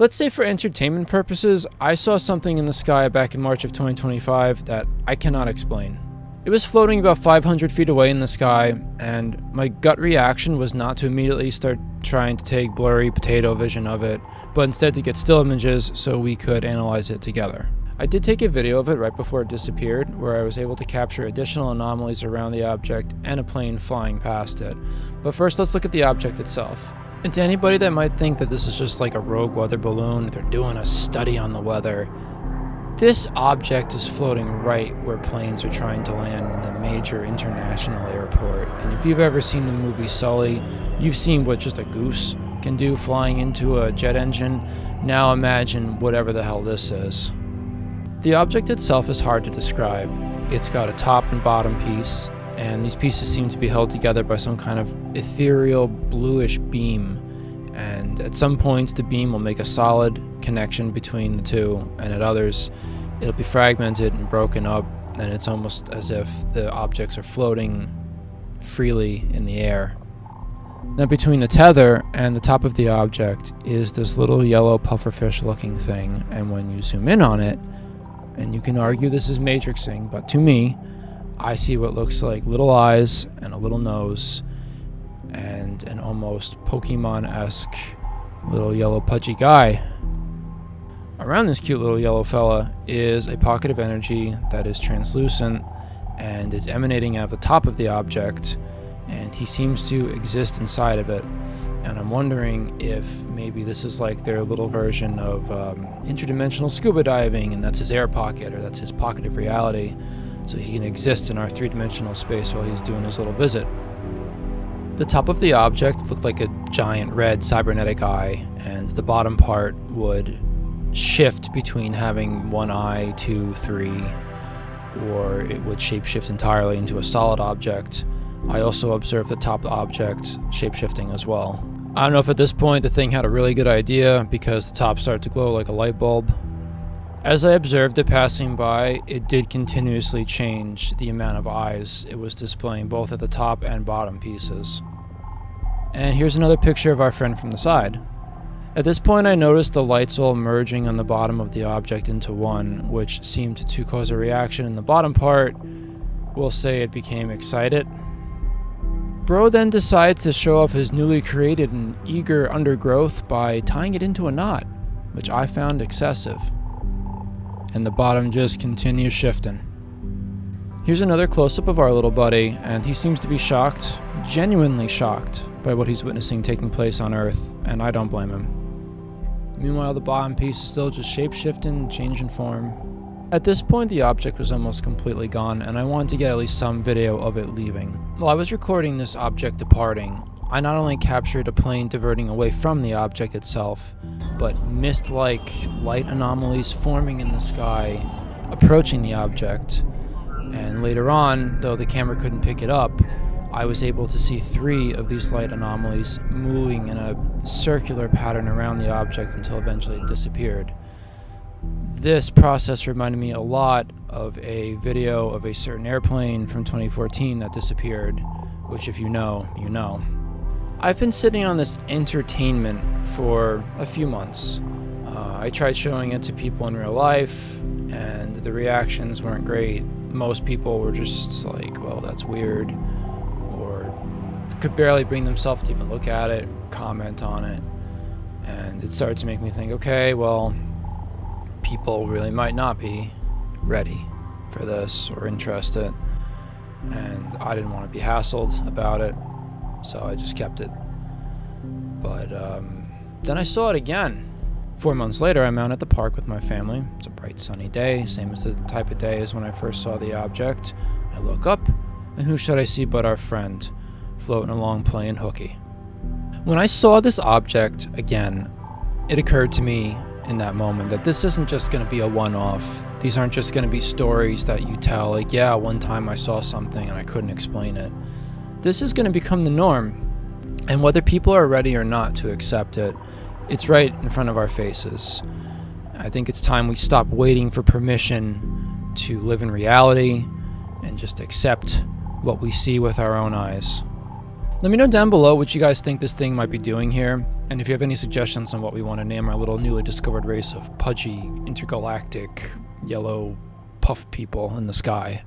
Let's say for entertainment purposes, I saw something in the sky back in March of 2025 that I cannot explain. It was floating about 500 feet away in the sky, and my gut reaction was not to immediately start trying to take blurry potato vision of it, but instead to get still images so we could analyze it together. I did take a video of it right before it disappeared, where I was able to capture additional anomalies around the object and a plane flying past it. But first, let's look at the object itself. And to anybody that might think that this is just like a rogue weather balloon, they're doing a study on the weather, this object is floating right where planes are trying to land in the major international airport. And if you've ever seen the movie Sully, you've seen what just a goose can do flying into a jet engine. Now imagine whatever the hell this is. The object itself is hard to describe. It's got a top and bottom piece, and these pieces seem to be held together by some kind of ethereal bluish beam. And at some points the beam will make a solid connection between the two, and at others it'll be fragmented and broken up, and it's almost as if the objects are floating freely in the air. Now between the tether and the top of the object is this little yellow pufferfish looking thing, and when you zoom in on it, and you can argue this is matrixing, but to me, I see what looks like little eyes and a little nose and an almost Pokemon-esque little yellow pudgy guy. Around this cute little yellow fella is a pocket of energy that is translucent and is emanating out of the top of the object, and he seems to exist inside of it. And I'm wondering if maybe this is like their little version of interdimensional scuba diving, and that's his air pocket, or that's his pocket of reality, so he can exist in our three-dimensional space while he's doing his little visit. The top of the object looked like a giant red cybernetic eye, and the bottom part would shift between having one eye, two, three, or it would shapeshift entirely into a solid object. I also observed the top object shapeshifting as well. I don't know if at this point the thing had a really good idea, because the top started to glow like a light bulb. As I observed it passing by, it did continuously change the amount of eyes it was displaying, both at the top and bottom pieces. And here's another picture of our friend from the side. At this point I noticed the lights all merging on the bottom of the object into one, which seemed to cause a reaction in the bottom part. We'll say it became excited. Bro then decides to show off his newly created and eager undergrowth by tying it into a knot, which I found excessive. And the bottom just continues shifting. Here's another close-up of our little buddy, and he seems to be shocked, genuinely shocked, by what he's witnessing taking place on Earth, and I don't blame him. Meanwhile, the bottom piece is still just shape-shifting, changing form. At this point, the object was almost completely gone, and I wanted to get at least some video of it leaving. While I was recording this object departing, I not only captured a plane diverting away from the object itself, but mist-like light anomalies forming in the sky, approaching the object. And later on, though the camera couldn't pick it up, I was able to see 3 of these light anomalies moving in a circular pattern around the object until eventually it disappeared. This process reminded me a lot of a video of a certain airplane from 2014 that disappeared, which if you know, you know. I've been sitting on this entertainment for a few months. I tried showing it to people in real life, and the reactions weren't great. Most people were just like, well, that's weird, or could barely bring themselves to even look at it, comment on it. And it started to make me think, okay, well, people really might not be ready for this or interested, and I didn't want to be hassled about it, so I just kept it. But then I saw it again. 4 months later, I'm out at the park with my family. It's a bright sunny day, same as the type of day as when I first saw the object. I look up, and who should I see but our friend, floating along playing hooky. When I saw this object again, it occurred to me in that moment that this isn't just going to be a one-off. These aren't just going to be stories that you tell, like, yeah, one time I saw something and I couldn't explain it. This is going to become the norm, and whether people are ready or not to accept it, it's right in front of our faces. I think it's time we stop waiting for permission to live in reality and just accept what we see with our own eyes. Let me know down below what you guys think this thing might be doing here. And if you have any suggestions on what we want to name our little newly discovered race of pudgy, intergalactic, yellow puff people in the sky,